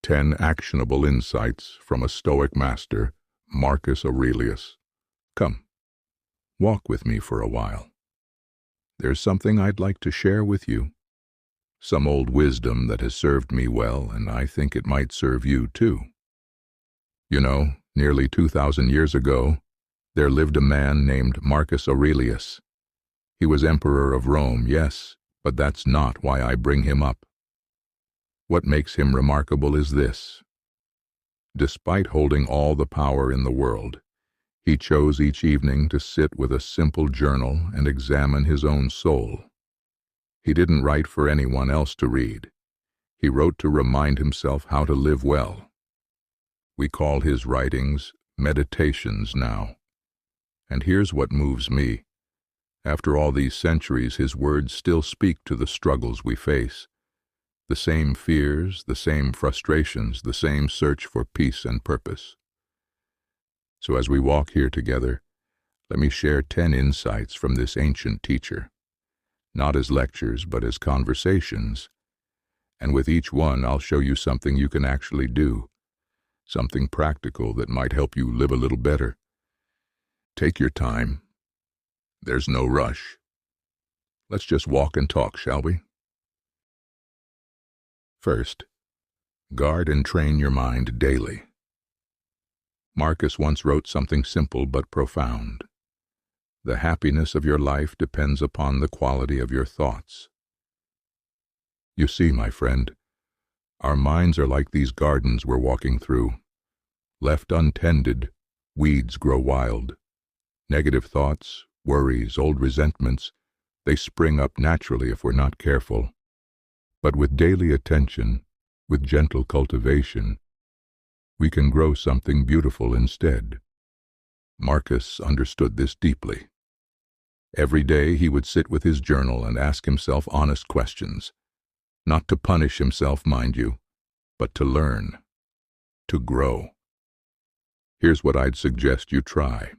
10 Actionable Insights from a Stoic Master, Marcus Aurelius. Come, walk with me for a while. There's something I'd like to share with you. Some old wisdom that has served me well, and I think it might serve you too. You know, nearly 2,000 years ago, there lived a man named Marcus Aurelius. He was emperor of Rome, yes, but that's not why I bring him up. What makes him remarkable is this. Despite holding all the power in the world, he chose each evening to sit with a simple journal and examine his own soul. He didn't write for anyone else to read. He wrote to remind himself how to live well. We call his writings meditations now. And here's what moves me. After all these centuries, his words still speak to the struggles we face. The same fears, the same frustrations, the same search for peace and purpose. So as we walk here together, let me share 10 insights from this ancient teacher, not as lectures, but as conversations. And with each one, I'll show you something you can actually do, something practical that might help you live a little better. Take your time. There's no rush. Let's just walk and talk, shall we? First, guard and train your mind daily. Marcus once wrote something simple but profound. The happiness of your life depends upon the quality of your thoughts. You see, my friend, our minds are like these gardens we're walking through. Left untended, weeds grow wild. Negative thoughts, worries, old resentments, they spring up naturally if we're not careful. But with daily attention, with gentle cultivation, we can grow something beautiful instead. Marcus understood this deeply. Every day he would sit with his journal and ask himself honest questions, not to punish himself, mind you, but to learn, to grow. Here's what I'd suggest you try.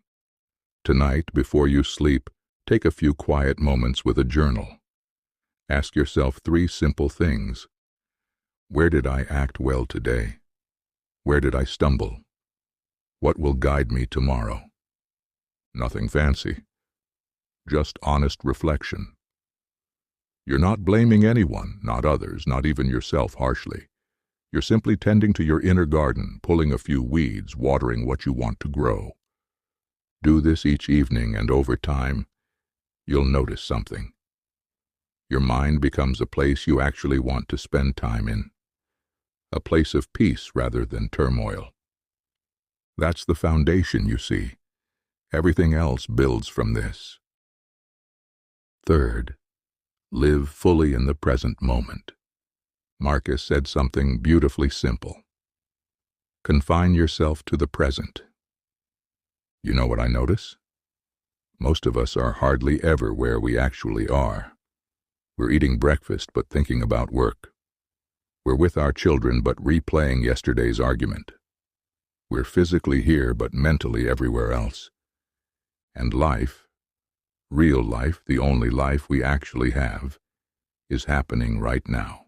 Tonight, before you sleep, take a few quiet moments with a journal. Ask yourself 3 simple things. Where did I act well today? Where did I stumble? What will guide me tomorrow? Nothing fancy. Just honest reflection. You're not blaming anyone, not others, not even yourself harshly. You're simply tending to your inner garden, pulling a few weeds, watering what you want to grow. Do this each evening, and over time, you'll notice something. Your mind becomes a place you actually want to spend time in, a place of peace rather than turmoil. That's the foundation, you see. Everything else builds from this. Third, live fully in the present moment. Marcus said something beautifully simple. Confine yourself to the present. You know what I notice? Most of us are hardly ever where we actually are. We're eating breakfast but thinking about work. We're with our children but replaying yesterday's argument. We're physically here but mentally everywhere else. And life, real life, the only life we actually have, is happening right now.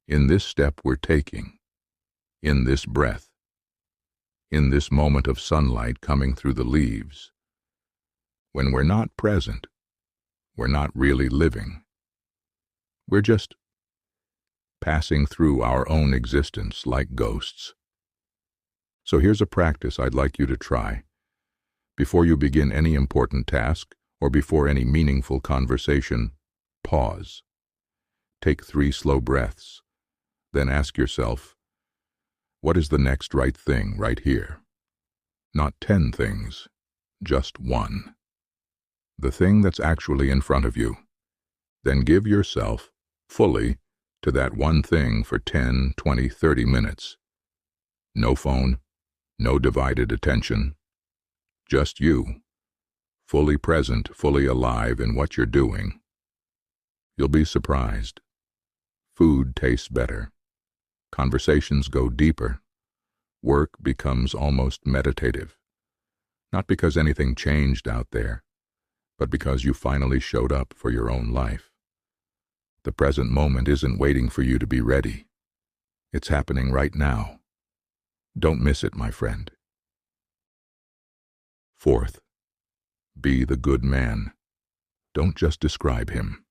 In this step we're taking, in this breath, in this moment of sunlight coming through the leaves. When we're not present, we're not really living. We're just passing through our own existence like ghosts. So here's a practice I'd like you to try. Before you begin any important task or before any meaningful conversation, pause. Take 3 slow breaths. Then ask yourself, what is the next right thing right here? Not 10 things, just one. The thing that's actually in front of you. Then give yourself, fully, to that one thing for 10, 20, 30 minutes. No phone, no divided attention. Just you, fully present, fully alive in what you're doing. You'll be surprised. Food tastes better. Conversations go deeper. Work becomes almost meditative. Not because anything changed out there, but because you finally showed up for your own life. The present moment isn't waiting for you to be ready. It's happening right now. Don't miss it, my friend. Fourth, be the good man. Don't just describe him.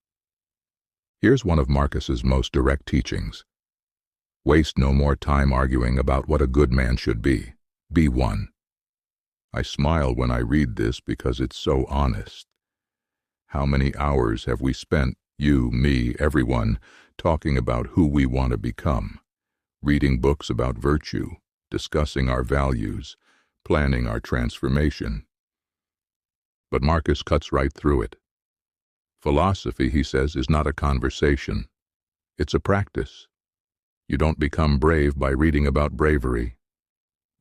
Here's one of Marcus's most direct teachings. Waste no more time arguing about what a good man should be. Be one. I smile when I read this because it's so honest. How many hours have we spent, you, me, everyone, talking about who we want to become, reading books about virtue, discussing our values, planning our transformation? But Marcus cuts right through it. Philosophy, he says, is not a conversation. It's a practice. You don't become brave by reading about bravery.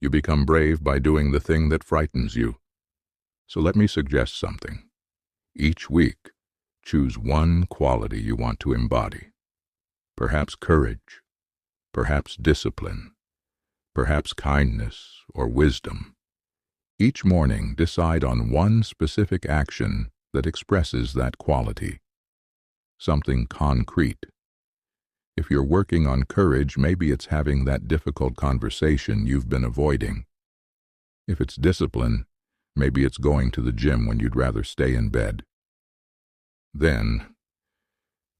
You become brave by doing the thing that frightens you. So let me suggest something. Each week, choose one quality you want to embody. Perhaps courage, perhaps discipline, perhaps kindness or wisdom. Each morning, decide on one specific action that expresses that quality. Something concrete. If you're working on courage, maybe it's having that difficult conversation you've been avoiding. If it's discipline, maybe it's going to the gym when you'd rather stay in bed. Then,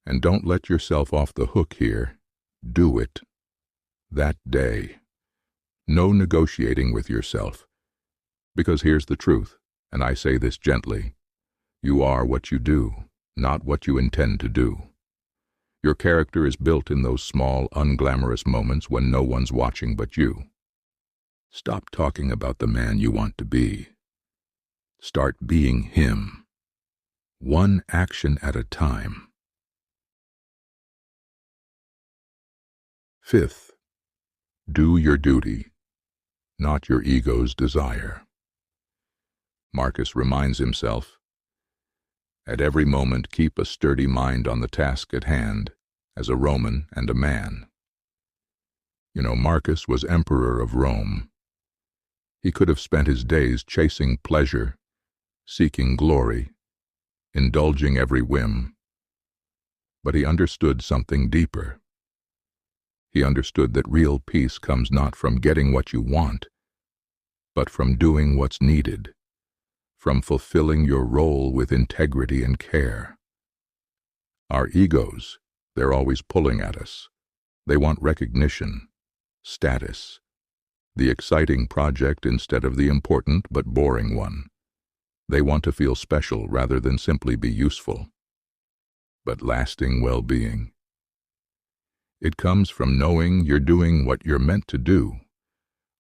and don't let yourself off the hook here, do it. That day. No negotiating with yourself. Because here's the truth, and I say this gently. You are what you do, not what you intend to do. Your character is built in those small, unglamorous moments when no one's watching but you. Stop talking about the man you want to be. Start being him. One action at a time. Fifth, do your duty, not your ego's desire. Marcus reminds himself, at every moment keep a sturdy mind on the task at hand, as a Roman and a man. You know, Marcus was emperor of Rome. He could have spent his days chasing pleasure, seeking glory, indulging every whim. But he understood something deeper. He understood that real peace comes not from getting what you want, but from doing what's needed, from fulfilling your role with integrity and care. Our egos, they're always pulling at us. They want recognition, status, the exciting project instead of the important but boring one. They want to feel special rather than simply be useful. But lasting well-being, it comes from knowing you're doing what you're meant to do,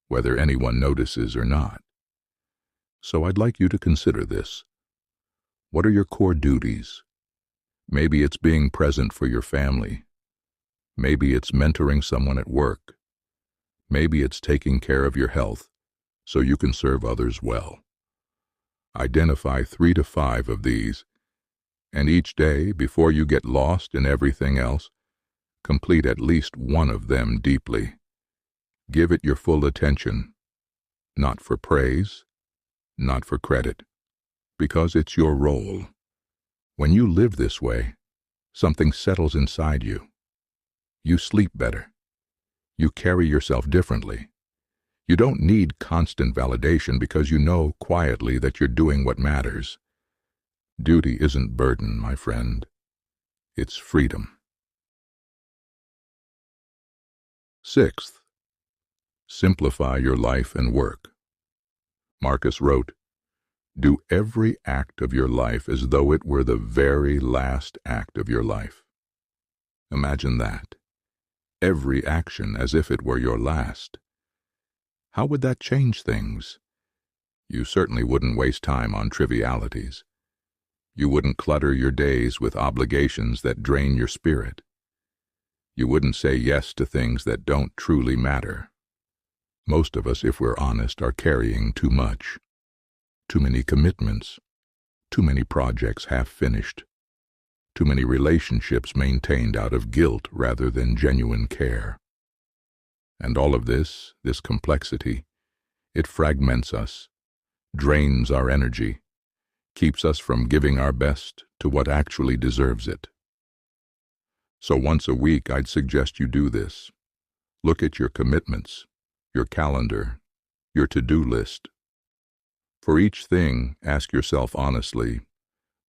whether anyone notices or not. So I'd like you to consider this. What are your core duties? Maybe it's being present for your family. Maybe it's mentoring someone at work. Maybe it's taking care of your health so you can serve others well. Identify 3 to 5 of these, and each day, before you get lost in everything else, complete at least one of them deeply. Give it your full attention, not for praise, not for credit, because it's your role. When you live this way, something settles inside you. You sleep better. You carry yourself differently. You don't need constant validation because you know quietly that you're doing what matters. Duty isn't burden, my friend. It's freedom. Sixth, simplify your life and work. Marcus wrote, do every act of your life as though it were the very last act of your life. Imagine that. Every action as if it were your last. How would that change things? You certainly wouldn't waste time on trivialities. You wouldn't clutter your days with obligations that drain your spirit. You wouldn't say yes to things that don't truly matter. Most of us, if we're honest, are carrying too much. Too many commitments. Too many projects half finished. Too many relationships maintained out of guilt rather than genuine care. And all of this complexity, it fragments us, drains our energy, keeps us from giving our best to what actually deserves it. So once a week, I'd suggest you do this. Look at your commitments, your calendar, your to-do list. For each thing, ask yourself honestly,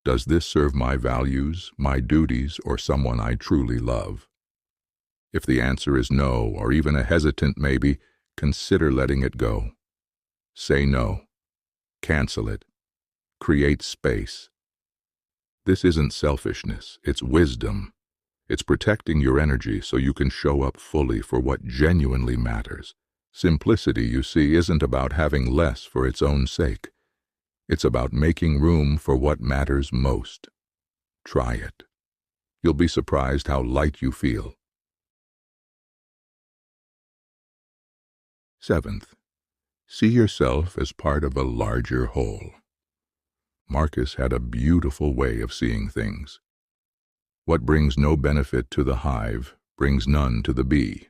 does this serve my values, my duties, or someone I truly love? If the answer is no, or even a hesitant maybe, consider letting it go. Say no. Cancel it. Create space. This isn't selfishness, it's wisdom. It's protecting your energy so you can show up fully for what genuinely matters. Simplicity, you see, isn't about having less for its own sake. It's about making room for what matters most. Try it. You'll be surprised how light you feel. 7th, see yourself as part of a larger whole. Marcus had a beautiful way of seeing things. What brings no benefit to the hive brings none to the bee.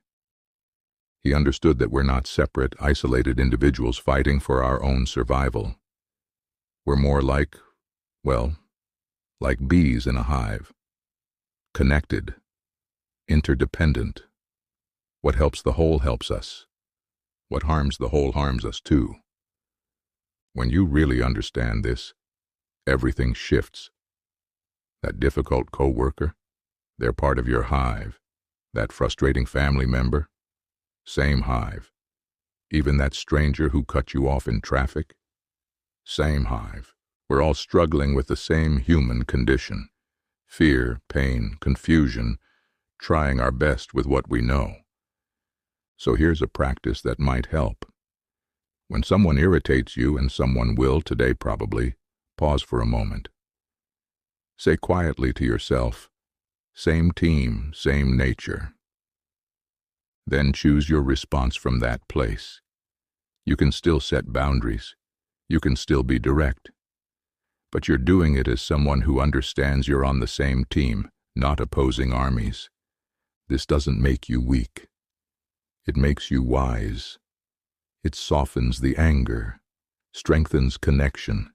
He understood that we're not separate, isolated individuals fighting for our own survival. We're more like bees in a hive. Connected, interdependent. What helps the whole helps us. What harms the whole harms us too. When you really understand this, everything shifts. That difficult coworker, they're part of your hive. That frustrating family member, same hive. Even that stranger who cut you off in traffic, same hive. We're all struggling with the same human condition. Fear, pain, confusion, trying our best with what we know. So here's a practice that might help. When someone irritates you, and someone will today probably, pause for a moment. Say quietly to yourself, same team, same nature. Then choose your response from that place. You can still set boundaries. You can still be direct. But you're doing it as someone who understands you're on the same team, not opposing armies. This doesn't make you weak. It makes you wise. It softens the anger, strengthens connection,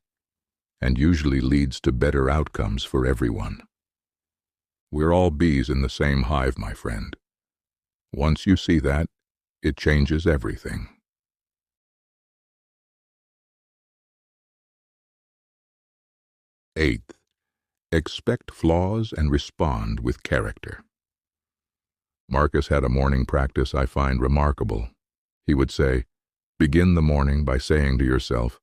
and usually leads to better outcomes for everyone. We're all bees in the same hive, my friend. Once you see that, it changes everything. 8th, expect flaws and respond with character. Marcus had a morning practice I find remarkable. He would say, begin the morning by saying to yourself,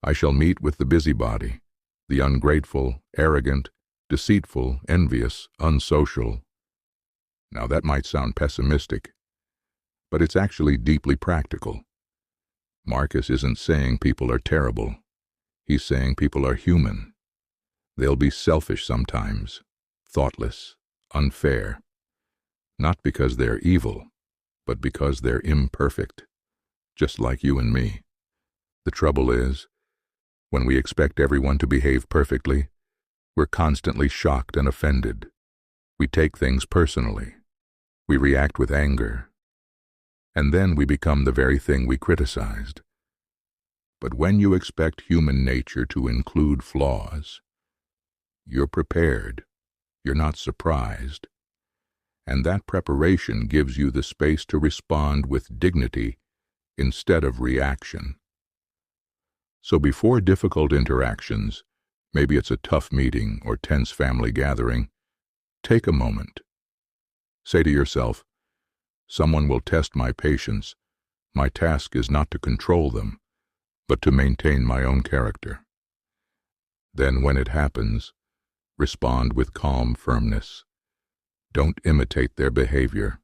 I shall meet with the busybody, the ungrateful, arrogant, deceitful, envious, unsocial. Now that might sound pessimistic, but it's actually deeply practical. Marcus isn't saying people are terrible. He's saying people are human. They'll be selfish sometimes, thoughtless, unfair. Not because they're evil, but because they're imperfect, just like you and me. The trouble is, when we expect everyone to behave perfectly, we're constantly shocked and offended. We take things personally. We react with anger. And then we become the very thing we criticized. But when you expect human nature to include flaws, you're prepared. You're not surprised. And that preparation gives you the space to respond with dignity instead of reaction. So before difficult interactions, maybe it's a tough meeting or tense family gathering, take a moment. Say to yourself, someone will test my patience. My task is not to control them, but to maintain my own character. Then when it happens, respond with calm firmness. Don't imitate their behavior.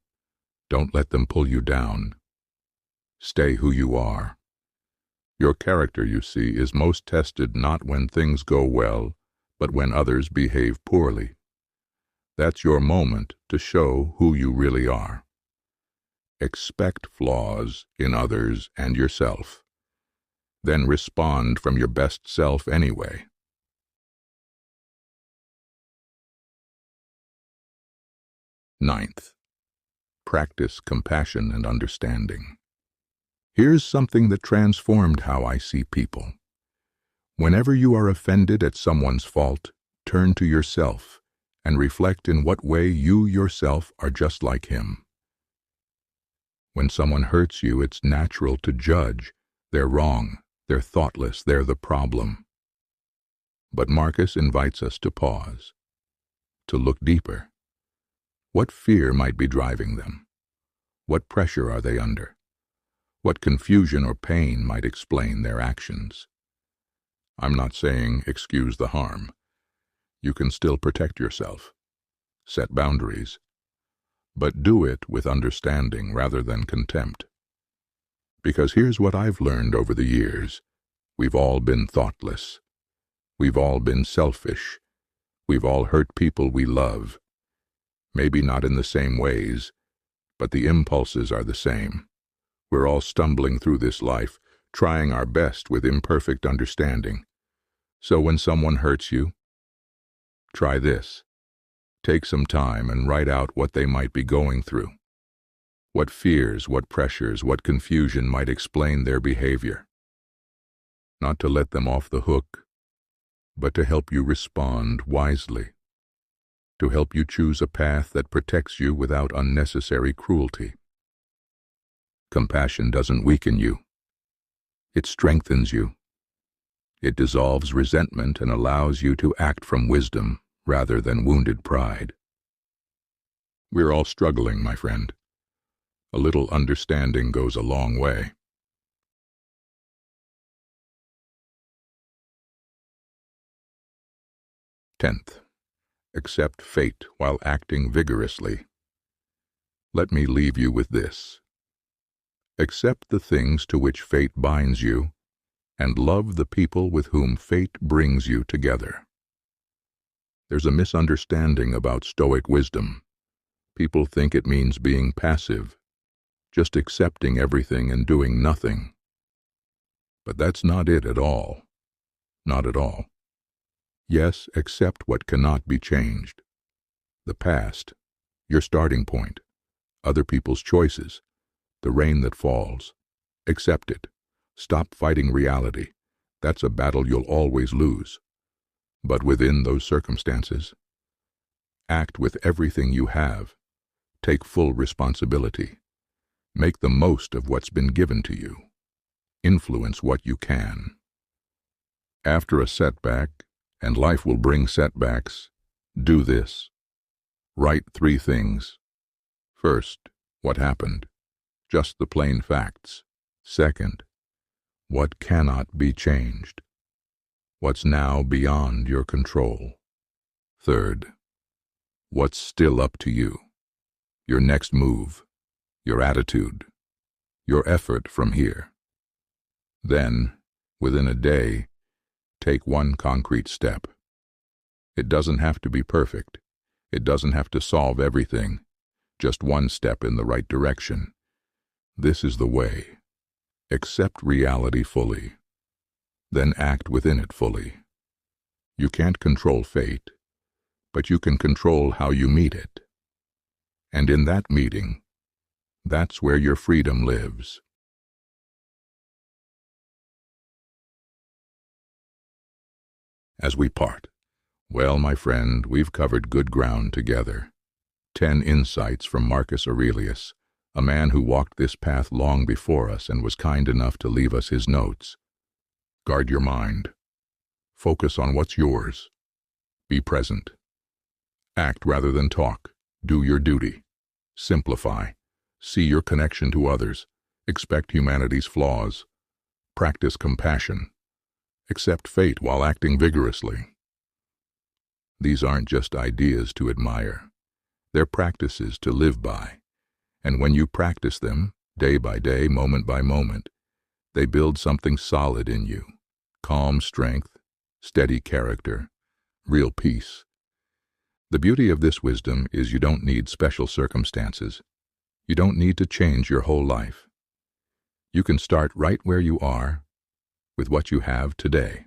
Don't let them pull you down. Stay who you are. Your character, you see, is most tested not when things go well, but when others behave poorly. That's your moment to show who you really are. Expect flaws in others and yourself. Then respond from your best self anyway. 9th, practice compassion and understanding. Here's something that transformed how I see people. Whenever you are offended at someone's fault, turn to yourself and reflect in what way you yourself are just like him. When someone hurts you, it's natural to judge. They're wrong, they're thoughtless, they're the problem. But Marcus invites us to pause, to look deeper. What fear might be driving them? What pressure are they under? What confusion or pain might explain their actions? I'm not saying excuse the harm. You can still protect yourself, set boundaries, but do it with understanding rather than contempt. Because here's what I've learned over the years. We've all been thoughtless. We've all been selfish. We've all hurt people we love. Maybe not in the same ways, but the impulses are the same. We're all stumbling through this life, trying our best with imperfect understanding. So when someone hurts you, try this. Take some time and write out what they might be going through. What fears, what pressures, what confusion might explain their behavior. Not to let them off the hook, but to help you respond wisely. To help you choose a path that protects you without unnecessary cruelty. Compassion doesn't weaken you. It strengthens you. It dissolves resentment and allows you to act from wisdom rather than wounded pride. We're all struggling, my friend. A little understanding goes a long way. Tenth, accept fate while acting vigorously. Let me leave you with this. Accept the things to which fate binds you, and love the people with whom fate brings you together. There's a misunderstanding about Stoic wisdom. People think it means being passive, just accepting everything and doing nothing. But that's not it at all. Not at all. Yes, accept what cannot be changed. The past, your starting point, other people's choices, the rain that falls. Accept it. Stop fighting reality. That's a battle you'll always lose. But within those circumstances, act with everything you have. Take full responsibility. Make the most of what's been given to you. Influence what you can. After a setback, and life will bring setbacks, do this. Write 3 things. First, what happened? Just the plain facts. Second, what cannot be changed? What's now beyond your control? Third, what's still up to you? Your next move, your attitude, your effort from here. Then, within a day, take 1 concrete step. It doesn't have to be perfect. It doesn't have to solve everything. Just 1 step in the right direction. This is the way. Accept reality fully. Then act within it fully. You can't control fate, but you can control how you meet it. And in that meeting, that's where your freedom lives. As we part, well, my friend, we've covered good ground together. 10 insights from Marcus Aurelius, a man who walked this path long before us and was kind enough to leave us his notes. Guard your mind. Focus on what's yours. Be present. Act rather than talk. Do your duty. Simplify. See your connection to others. Expect humanity's flaws. Practice compassion. Accept fate while acting vigorously. These aren't just ideas to admire. They're practices to live by. And when you practice them, day by day, moment by moment, they build something solid in you. Calm strength, steady character, real peace. The beauty of this wisdom is you don't need special circumstances. You don't need to change your whole life. You can start right where you are, with what you have today.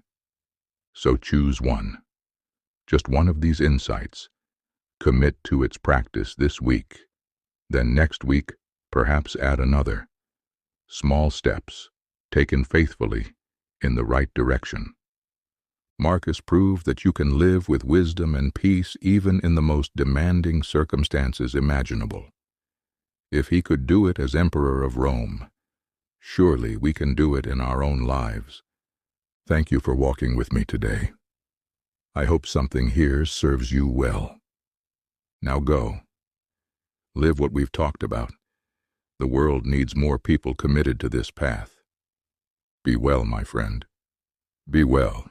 So choose one. Just one of these insights. Commit to its practice this week. Then next week, perhaps add another. Small steps, taken faithfully, in the right direction. Marcus proved that you can live with wisdom and peace even in the most demanding circumstances imaginable. If he could do it as Emperor of Rome, surely we can do it in our own lives. Thank you for walking with me today. I hope something here serves you well. Now go. Live what we've talked about. The world needs more people committed to this path. Be well, my friend. Be well.